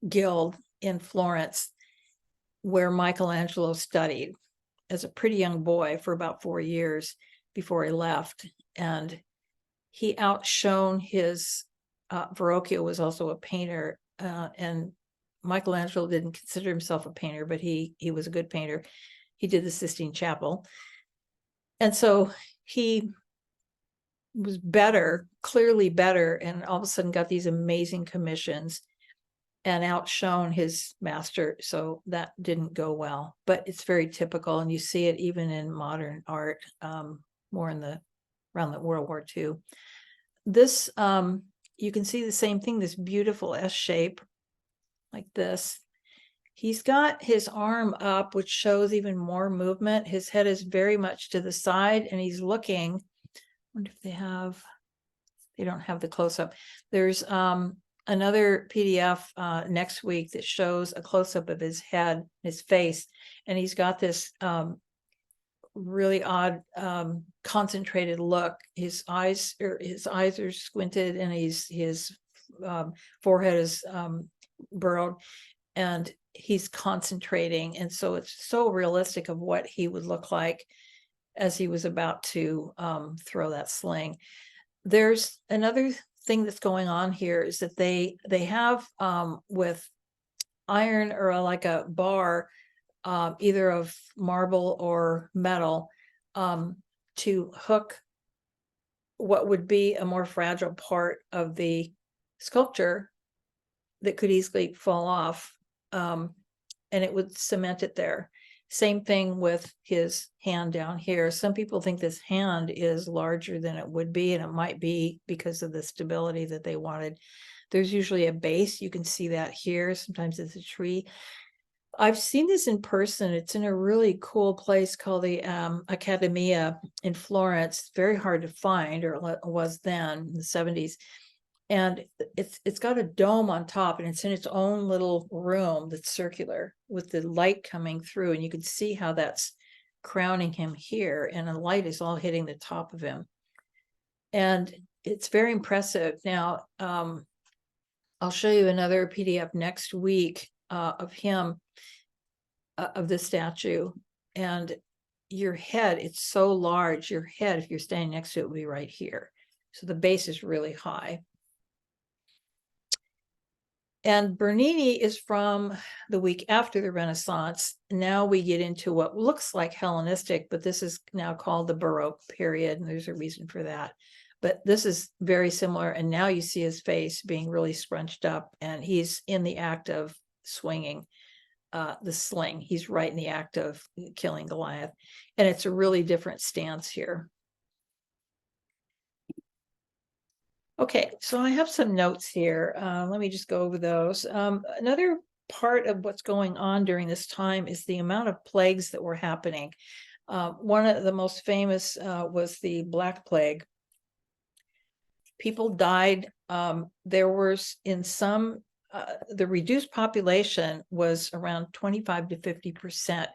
guild in Florence, where Michelangelo studied as a pretty young boy for about 4 years before he left. And he outshone his, Verrocchio was also a painter, and Michelangelo didn't consider himself a painter, but he was a good painter. He did the Sistine Chapel. And so he was better, clearly better, and all of a sudden got these amazing commissions and outshone his master. So that didn't go well, but it's very typical. And you see it even in modern art, more in around the World War II. This, you can see the same thing, this beautiful S shape like this. He's got his arm up, which shows even more movement. His head is very much to the side and he's looking. I wonder if they don't have the close-up. There's another PDF next week that shows a close-up of his head, his face, and he's got this really odd concentrated look. His eyes are squinted and his forehead is burrowed, and he's concentrating. And so it's so realistic of what he would look like as he was about to throw that sling. There's another thing that's going on here is that they have with iron or like a bar, either of marble or metal, to hook what would be a more fragile part of the sculpture that could easily fall off, and it would cement it there. Same thing with his hand down here. Some people think this hand is larger than it would be, and it might be because of the stability that they wanted. There's usually a base. You can see that here. Sometimes it's a tree. I've seen this in person. It's in a really cool place called the Accademia in Florence. Very hard to find, or it was then in the 70s. And it's got a dome on top, and it's in its own little room that's circular with the light coming through, and you can see how that's crowning him here, and the light is all hitting the top of him. And it's very impressive. Now, I'll show you another PDF next week of him, of this statue. And your head, it's so large, your head, if you're standing next to it, will be right here. So the base is really high. And Bernini is from the week after the Renaissance. Now we get into what looks like Hellenistic, but this is now called the Baroque period, and there's a reason for that. But this is very similar, and now you see his face being really scrunched up, and he's in the act of swinging the sling. He's right in the act of killing Goliath, and it's a really different stance here. Okay, so I have some notes here. Let me just go over those. Another part of what's going on during this time is the amount of plagues that were happening. One of the most famous was the Black Plague. People died. There was in some, the reduced population was around 25 to 50%.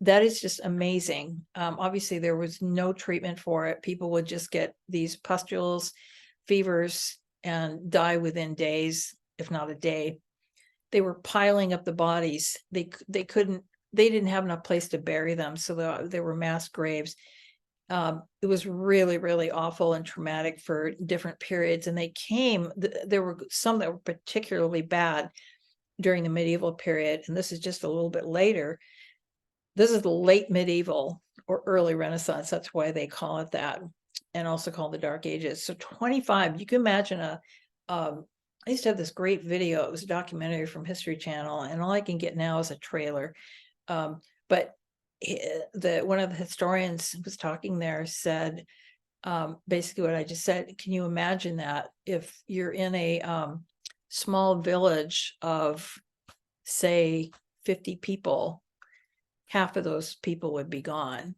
That is just amazing. Obviously, there was no treatment for it. People would just get these pustules, fevers, and die within days, if not a day. They were piling up the bodies. They didn't have enough place to bury them, so there were mass graves. It was really, really awful and traumatic for different periods. And there were some that were particularly bad during the medieval period. And this is just a little bit later. This is the late medieval or early Renaissance. That's why they call it that, and also called the Dark Ages. So 25, you can imagine I used to have this great video. It was a documentary from History Channel, and all I can get now is a trailer. But one of the historians who was talking there said basically what I just said. Can you imagine that if you're in a small village of, say, 50 people, half of those people would be gone.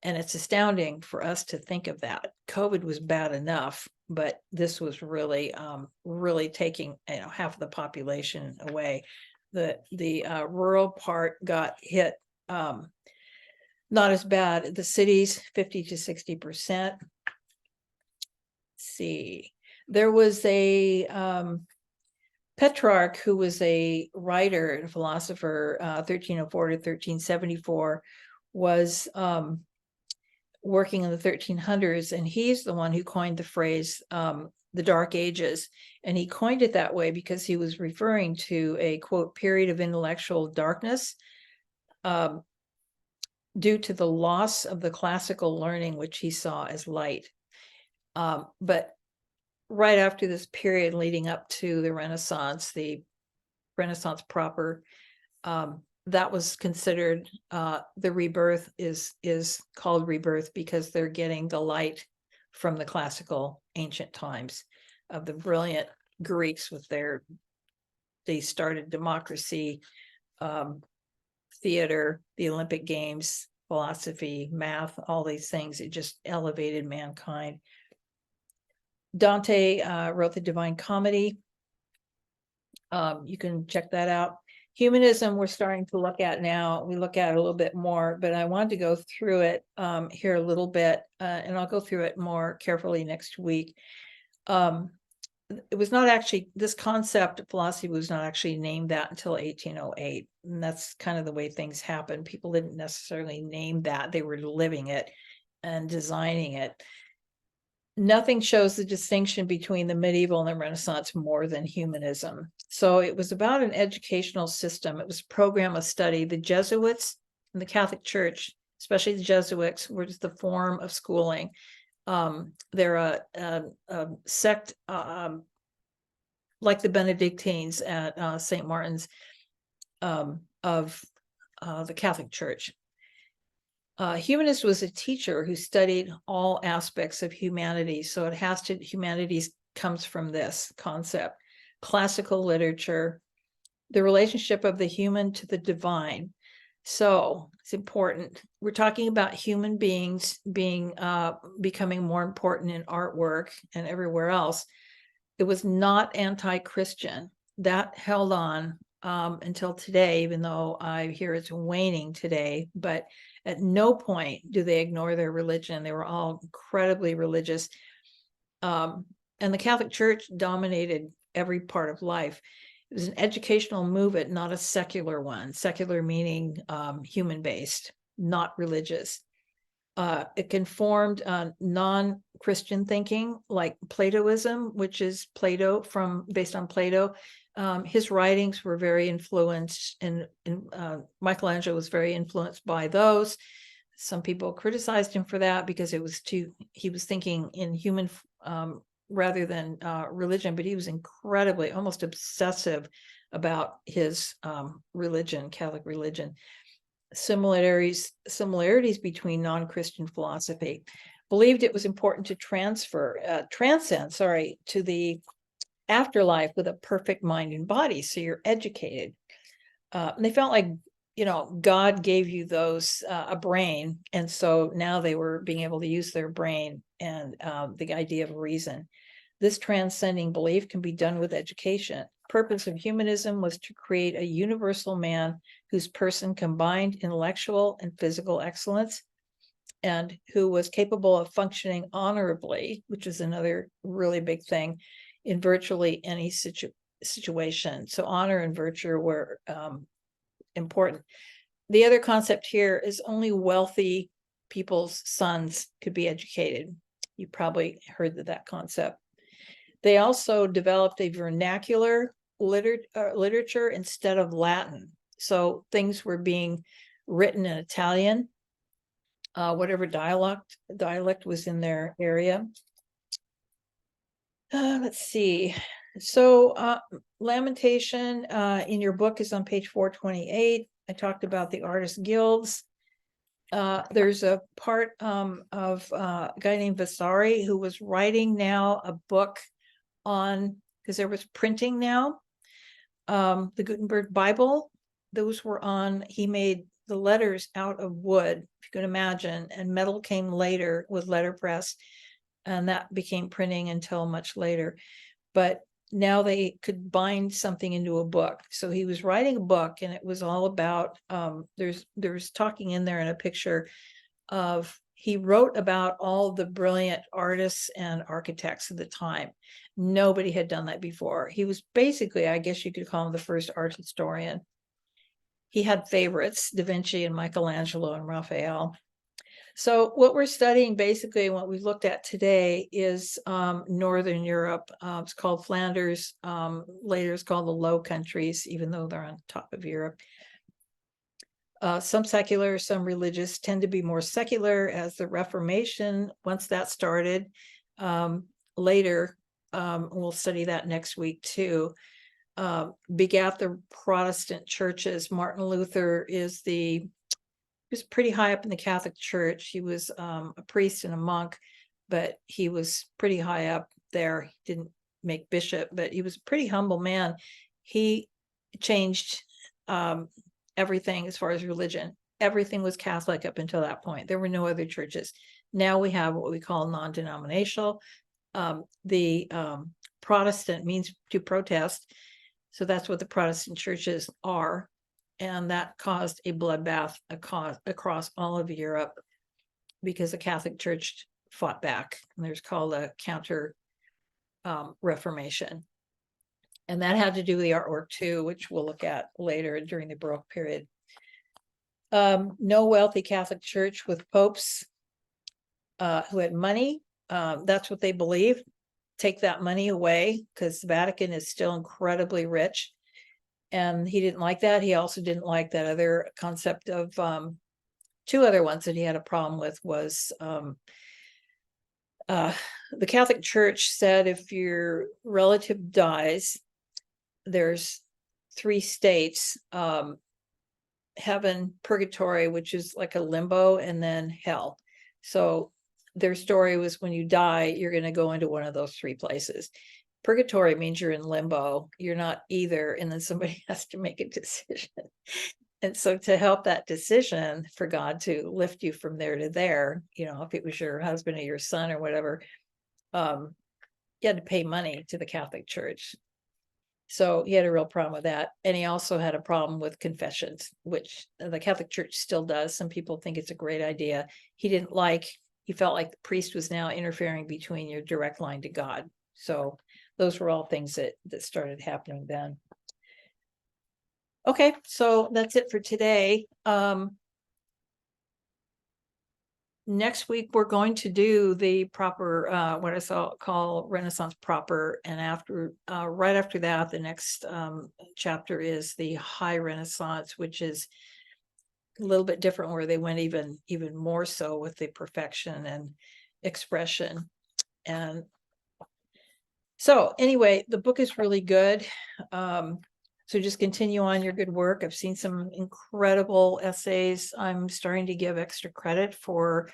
And it's astounding for us to think of that. COVID was bad enough, but this was really, really taking half of the population away. The rural part got hit not as bad. The cities, 50 to 60%. Let's see, there was a Petrarch, who was a writer and philosopher, 1304 to 1374, was working in the 1300s, and he's the one who coined the phrase the Dark Ages. And he coined it that way because he was referring to a, quote, period of intellectual darkness due to the loss of the classical learning, which he saw as light. But right after this period leading up to the Renaissance proper, that was considered, the rebirth is called rebirth because they're getting the light from the classical ancient times of the brilliant Greeks with they started democracy, theater, the Olympic Games, philosophy, math, all these things. It just elevated mankind. Dante wrote the Divine Comedy. You can check that out. Humanism, we're starting to look at now. We look at it a little bit more, but I wanted to go through it here a little bit, and I'll go through it more carefully next week. It was not actually, this concept of philosophy was not actually named that until 1808. And that's kind of the way things happen. People didn't necessarily name that. They were living it and designing it. Nothing shows the distinction between the medieval and the Renaissance more than humanism. So it was about an educational system. It was a program of study. The Jesuits and the Catholic Church, especially the Jesuits, were just the form of schooling. They're a sect like the Benedictines at St. Martin's of the Catholic Church. Humanist was a teacher who studied all aspects of humanity. So humanities comes from this concept. Classical literature, the relationship of the human to the divine. So it's important. We're talking about human beings becoming more important in artwork and everywhere else. It was not anti-Christian. That held on until today, even though I hear it's waning today. But at no point do they ignore their religion. They were all incredibly religious. And the Catholic Church dominated every part of life. It was an educational movement, not a secular one. Secular meaning human-based, not religious. It conformed non-Christian thinking, like Platoism, which is based on Plato. His writings were very influenced, and Michelangelo was very influenced by those. Some people criticized him for that because he was thinking in human rather than religion, but he was incredibly, almost obsessive about his religion, Catholic religion. Similarities between non-Christian philosophy. Believed it was important to transcend to the afterlife with a perfect mind and body, so you're educated. And they felt like, God gave you those a brain, and so now they were being able to use their brain and the idea of reason. This transcending belief can be done with education. Purpose of humanism was to create a universal man whose person combined intellectual and physical excellence, and who was capable of functioning honorably, which is another really big thing, in virtually any situation. So honor and virtue were important. The other concept here is only wealthy people's sons could be educated. You probably heard of that concept. They also developed a vernacular literature instead of Latin. So things were being written in Italian, whatever dialect was in their area. Let's see. So Lamentation in your book is on page 428. I talked about the artist guilds. There's a part of a guy named Vasari who was writing now a book on, because there was printing now, the Gutenberg Bible. Those were on, he made the letters out of wood, if you can imagine, and metal came later with letterpress, and that became printing until much later. But now they could bind something into a book. So he was writing a book, and it was all about, there's talking in there in a picture of, he wrote about all the brilliant artists and architects of the time. Nobody had done that before. He was basically, I guess you could call him the first art historian. He had favorites, Da Vinci and Michelangelo and Raphael. So what we're studying basically, what we looked at today, is Northern Europe. It's called Flanders. Later it's called the Low Countries, even though they're on top of Europe. Some secular, some religious, tend to be more secular as the Reformation, once that started, later, we'll study that next week too, begat the Protestant churches. Martin Luther he was pretty high up in the Catholic Church. He was a priest and a monk, but he was pretty high up there. He didn't make bishop, but he was a pretty humble man. He changed everything as far as religion. Everything was Catholic up until that point. There were no other churches. Now we have what we call non-denominational. The Protestant means to protest. So that's what the Protestant churches are. And that caused a bloodbath across all of Europe because the Catholic Church fought back. And there's called a counter Reformation. And that had to do with the artwork too, which we'll look at later during the Baroque period. No wealthy Catholic Church with popes who had money. That's what they believe. Take that money away because the Vatican is still incredibly rich. And he didn't like that. He also didn't like that other concept of two other ones that he had a problem with was the Catholic Church said if your relative dies, there's 3 states, heaven, purgatory, which is like a limbo, and then hell. So their story was when you die, you're going to go into one of those 3 places. Purgatory means you're in limbo. You're not either. And then somebody has to make a decision. And so to help that decision for God to lift you from there to there, if it was your husband or your son or whatever, you had to pay money to the Catholic Church. So he had a real problem with that. And he also had a problem with confessions, which the Catholic Church still does. Some people think it's a great idea. He felt like the priest was now interfering between your direct line to God. So those were all things that started happening then. Okay, so that's it for today. Next week, we're going to do the proper, what I call Renaissance proper. And right after that, the next chapter is the High Renaissance, which is a little bit different, where they went even more so with the perfection and expression. And so anyway, the book is really good. So just continue on your good work. I've seen some incredible essays. I'm starting to give extra credit for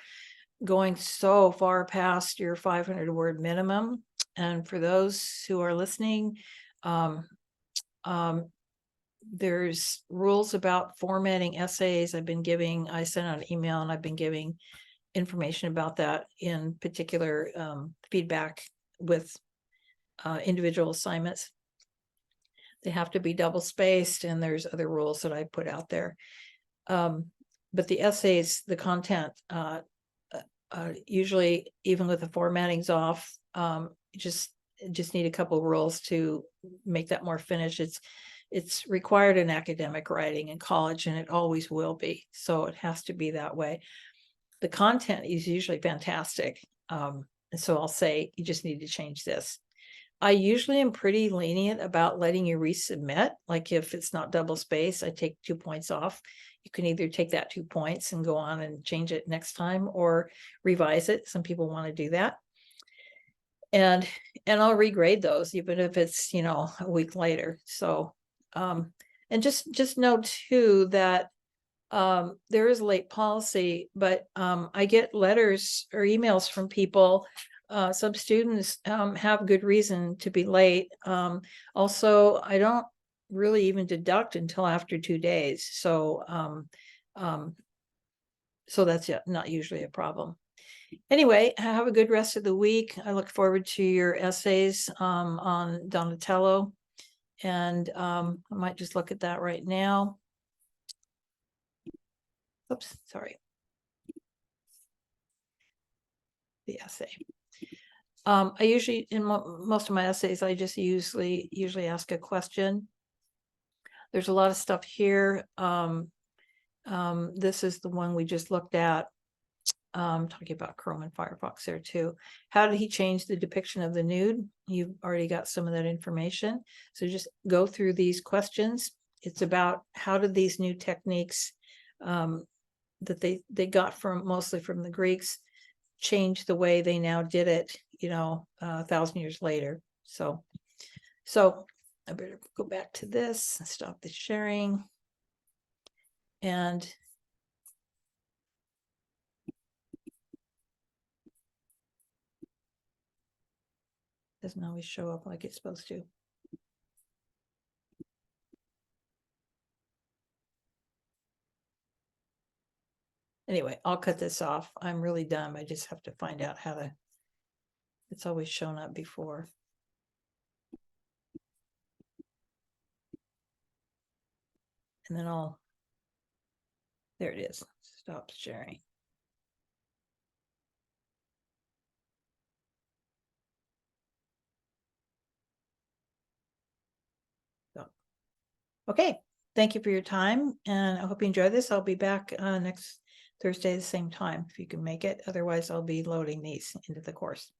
going so far past your 500-word minimum. And for those who are listening, there's rules about formatting essays. I sent out an email and I've been giving information about that, in particular feedback with individual assignments. They have to be double spaced, and there's other rules that I put out there. But the essays, the content, usually even with the formatting's off, just need a couple of rules to make that more finished. It's required in academic writing in college, and it always will be. So it has to be that way. The content is usually fantastic. And so I'll say, you just need to change this. I usually am pretty lenient about letting you resubmit. Like if it's not double space, I take 2 points off. You can either take that 2 points and go on and change it next time or revise it. Some people want to do that. And I'll regrade those, even if it's, a week later. So, and just note too that there is late policy, but I get letters or emails from people. Some students have good reason to be late. Also, I don't really even deduct until after 2 days. So that's not usually a problem. Anyway, have a good rest of the week. I look forward to your essays on Donatello. And I might just look at that right now. Oops, sorry. The essay. I usually, in most of my essays, I just usually ask a question. There's a lot of stuff here. This is the one we just looked at. Talking about Chrome and Firefox there too. How did he change the depiction of the nude? You've already got some of that information. So just go through these questions. It's about how did these new techniques that they got mostly from the Greeks change the way they now did it, 1,000 years later. So I better go back to this and stop the sharing. And doesn't always show up like it's supposed to. Anyway, I'll cut this off. I'm really dumb. I just have to find out how to, it's always shown up before. And then there it is. Stop sharing. So, okay. Thank you for your time. And I hope you enjoy this. I'll be back next Thursday at the same time if you can make it. Otherwise, I'll be loading these into the course.